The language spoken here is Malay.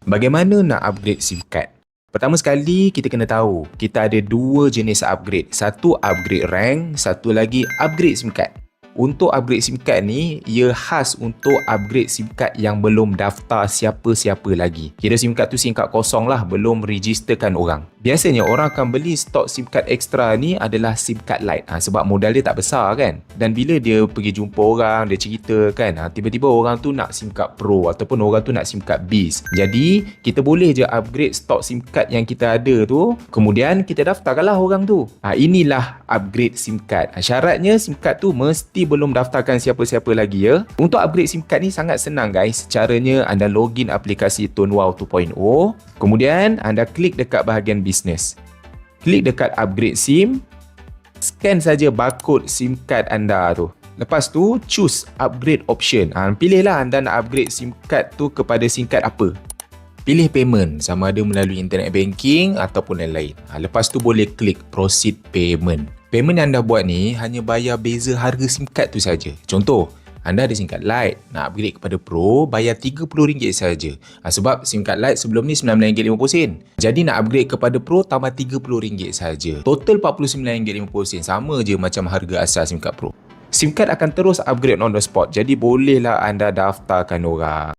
Bagaimana nak upgrade SIM card? Pertama sekali, kita kena tahu kita ada dua jenis upgrade. Satu upgrade rank, satu lagi upgrade SIM card. Untuk upgrade SIM card ni, ia khas untuk upgrade SIM card yang belum daftar siapa-siapa lagi. Kira SIM card tu SIM card kosong lah, belum registerkan orang. Biasanya orang akan beli stok SIM card extra ni adalah SIM card Lite. Sebab modal dia tak besar kan. Dan bila dia pergi jumpa orang, dia cerita kan, tiba-tiba orang tu nak SIM card Pro ataupun orang tu nak SIM card Beast. Jadi, kita boleh je upgrade stok SIM card yang kita ada tu, kemudian kita daftarkanlah orang tu. Inilah upgrade SIM card. Syaratnya SIM card tu mesti belum daftarkan siapa-siapa lagi ya. Untuk upgrade SIM card ni sangat senang guys. Caranya anda login aplikasi Tonewau 2.0, kemudian anda klik dekat bahagian bisnes. Klik dekat upgrade SIM, scan saja barcode SIM card anda tu. Lepas tu choose upgrade option. Pilihlah anda nak upgrade SIM card tu kepada SIM card apa. Pilih payment, sama ada melalui internet banking ataupun lain-lain. Lepas tu boleh klik proceed payment. Payment yang anda buat ni hanya bayar beza harga SIM card tu saja. Contoh, anda ada SIM card Lite, nak upgrade kepada Pro, bayar RM30 saja. Sebab SIM card Lite sebelum ni RM99.50. Jadi nak upgrade kepada Pro, tambah RM30 saja. Total RM49.50. Sama je macam harga asal SIM card Pro. SIM card akan terus upgrade on the spot. Jadi bolehlah anda daftarkan orang.